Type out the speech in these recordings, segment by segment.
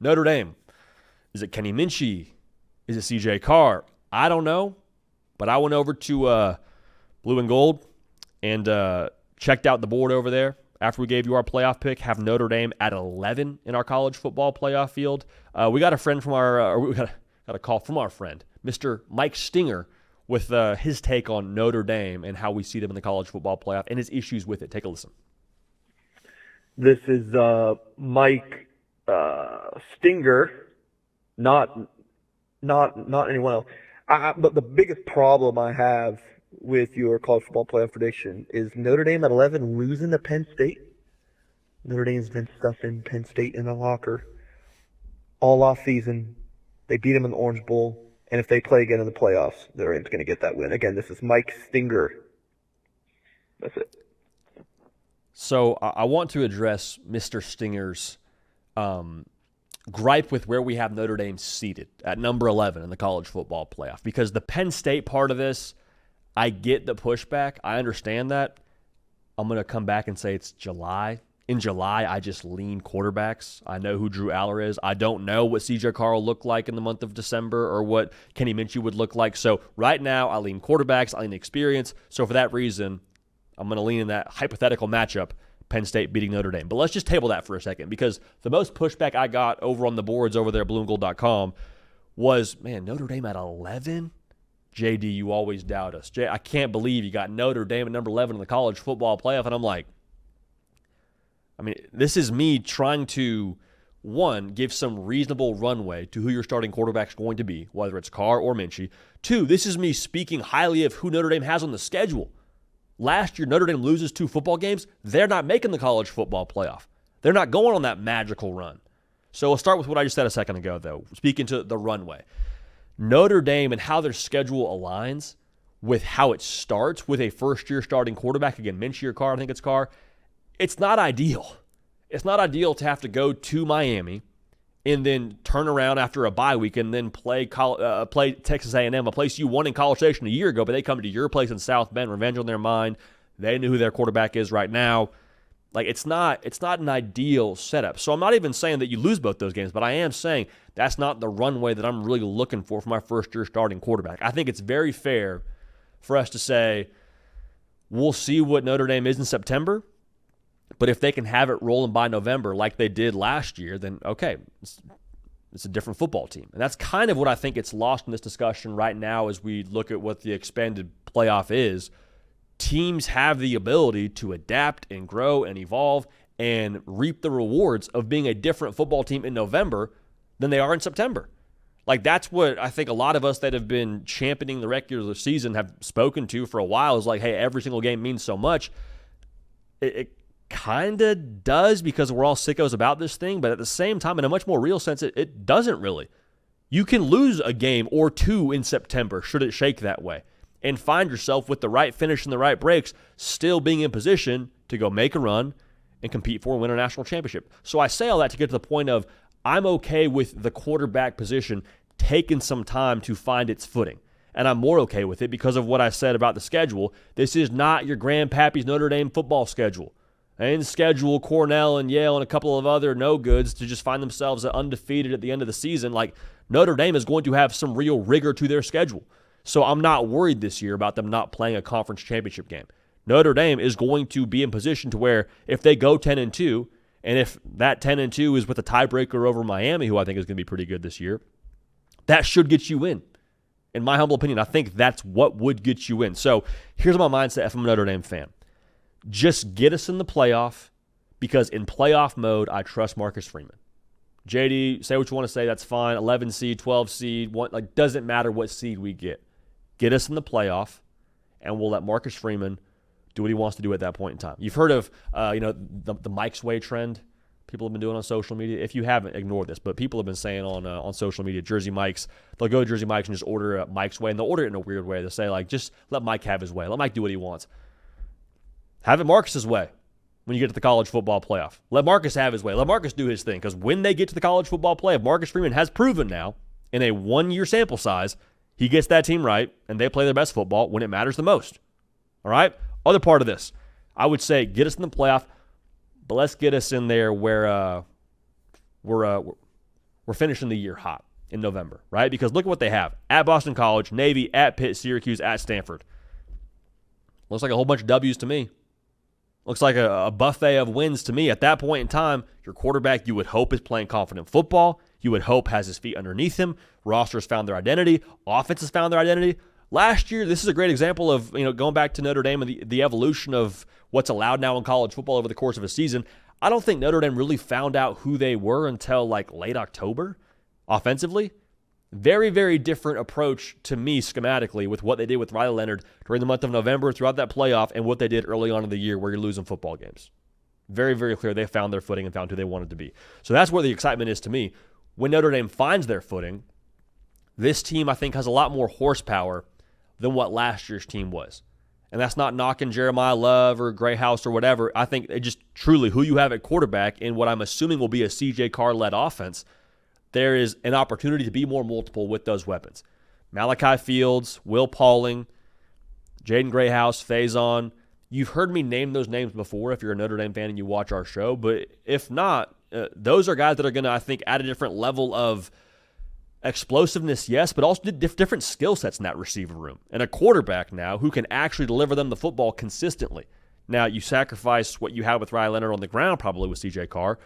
Notre Dame. Is it Kenny Minchie? Is it C.J. Carr? I don't know, but I went over to Blue and Gold and checked out the board over there. After we gave you our playoff pick, have Notre Dame at 11 in our college football playoff field. We got a friend from we got a call from our friend, Mr. Mike Stinger, with his take on Notre Dame and how we see them in the college football playoff and his issues with it. Take a listen. This is Mike Stinger, not anyone else. But the biggest problem I have with your college football playoff prediction is Notre Dame at 11 losing to Penn State. Notre Dame's been stuffing Penn State in the locker all off season. They beat them in the Orange Bowl, and if they play again in the playoffs, Notre Dame's going to get that win. Again, this is Mike Stinger. That's it. So I want to address Mr. Stinger's gripe with where we have Notre Dame seated at number 11 in the college football playoff, because the Penn State part of this, I get the pushback. I understand that. I'm going to come back and say it's July. In July, I just lean quarterbacks. I know who Drew Aller is. I don't know what C.J. Carr will look like in the month of December or what Kenny Minchie would look like. So right now, I lean quarterbacks. I lean experience. So for that reason, I'm going to lean in that hypothetical matchup, Penn State beating Notre Dame. But let's just table that for a second, because the most pushback I got over on the boards over there at blueandgold.com was, man, Notre Dame at 11? JD, you always doubt us. I can't believe you got Notre Dame at number 11 in the college football playoff. And I'm like, I mean, this is me trying to, one, give some reasonable runway to who your starting quarterback's going to be, whether it's Carr or Minchie. Two, this is me speaking highly of who Notre Dame has on the schedule. Last year, Notre Dame loses 2 football games. They're not making the college football playoff. They're not going on that magical run. So we'll start with what I just said a second ago, though, speaking to the runway. Notre Dame and how their schedule aligns with how it starts with a first-year starting quarterback, again, Minchie or Carr, I think it's Carr, it's not ideal. It's not ideal to have to go to Miami and then turn around after a bye week and then play Texas A&M, a place you won in College Station a year ago, but they come to your place in South Bend, revenge on their mind. They know who their quarterback is right now. Like, it's not an ideal setup. So I'm not even saying that you lose both those games, but I am saying that's not the runway that I'm really looking for my first-year starting quarterback. I think it's very fair for us to say we'll see what Notre Dame is in September, but if they can have it rolling by November like they did last year, then okay, it's a different football team. And that's kind of what I think it's lost in this discussion right now as we look at what the expanded playoff is. Teams have the ability to adapt and grow and evolve and reap the rewards of being a different football team in November than they are in September. Like, that's what I think a lot of us that have been championing the regular season have spoken to for a while, is like, hey, every single game means so much. It kind of does, because we're all sickos about this thing, but at the same time, in a much more real sense, it doesn't really. You can lose a game or two in September, should it shake that way, and find yourself with the right finish and the right breaks, still being in position to go make a run and compete for and win a national championship. So I say all that to get to the point of, I'm okay with the quarterback position taking some time to find its footing. And I'm more okay with it because of what I said about the schedule. This is not your grandpappy's Notre Dame football schedule. They didn't schedule Cornell and Yale and a couple of other no-goods to just find themselves undefeated at the end of the season. Like, Notre Dame is going to have some real rigor to their schedule. So I'm not worried this year about them not playing a conference championship game. Notre Dame is going to be in position to where if they go 10-2, and if that 10-2 is with a tiebreaker over Miami, who I think is going to be pretty good this year, that should get you in. In my humble opinion, I think that's what would get you in. So here's my mindset if I'm a Notre Dame fan. Just get us in the playoff, because in playoff mode, I trust Marcus Freeman. JD, say what you want to say, that's fine. 11 seed, 12 seed, doesn't matter what seed we get. Get us in the playoff, and we'll let Marcus Freeman do what he wants to do at that point in time. You've heard of the Mike's Way trend people have been doing on social media. If you haven't, ignore this, but people have been saying on social media, Jersey Mike's, they'll go to Jersey Mike's and just order Mike's Way, and they'll order it in a weird way. They'll say, like, just let Mike have his way. Let Mike do what he wants. Have it Marcus's way when you get to the college football playoff. Let Marcus have his way. Let Marcus do his thing, because when they get to the college football playoff, Marcus Freeman has proven now in a 1-year sample size, he gets that team right, and they play their best football when it matters the most. All right? Other part of this, I would say get us in the playoff, but let's get us in there where we're we're finishing the year hot in November, right? Because look at what they have. At Boston College, Navy, at Pitt, Syracuse, at Stanford. Looks like a whole bunch of W's to me. Looks like a buffet of wins to me. At that point in time, your quarterback, you would hope, is playing confident football. You would hope has his feet underneath him. Rosters found their identity. Offense has found their identity. Last year, this is a great example of, going back to Notre Dame and the evolution of what's allowed now in college football over the course of a season. I don't think Notre Dame really found out who they were until like late October offensively. Very, very different approach to me schematically with what they did with Riley Leonard during the month of November throughout that playoff and what they did early on in the year where you're losing football games. Very, very clear they found their footing and found who they wanted to be. So that's where the excitement is to me. When Notre Dame finds their footing, this team, I think, has a lot more horsepower than what last year's team was. And that's not knocking Jeremiah Love or Gray House or whatever. I think it just truly who you have at quarterback in what I'm assuming will be a CJ Carr-led offense, there is an opportunity to be more multiple with those weapons. Malachi Fields, Will Pauling, Jaden Grayhouse, Faison. You've heard me name those names before if you're a Notre Dame fan and you watch our show. But if not, those are guys that are going to, I think, add a different level of explosiveness, yes, but also different skill sets in that receiver room. And a quarterback now who can actually deliver them the football consistently. Now, you sacrifice what you have with Riley Leonard on the ground probably with CJ Carr,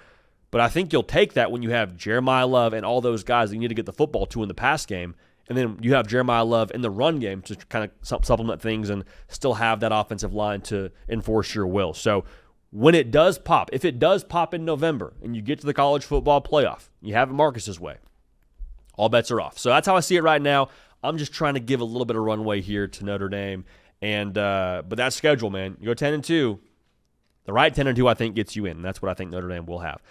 but I think you'll take that when you have Jeremiah Love and all those guys that you need to get the football to in the pass game, and then you have Jeremiah Love in the run game to kind of supplement things and still have that offensive line to enforce your will. So when it does pop, if it does pop in November and you get to the college football playoff, you have it Marcus's way, all bets are off. So that's how I see it right now. I'm just trying to give a little bit of runway here to Notre Dame. And but that schedule, man, you go 10-2. The right 10-2, I think, gets you in. That's what I think Notre Dame will have.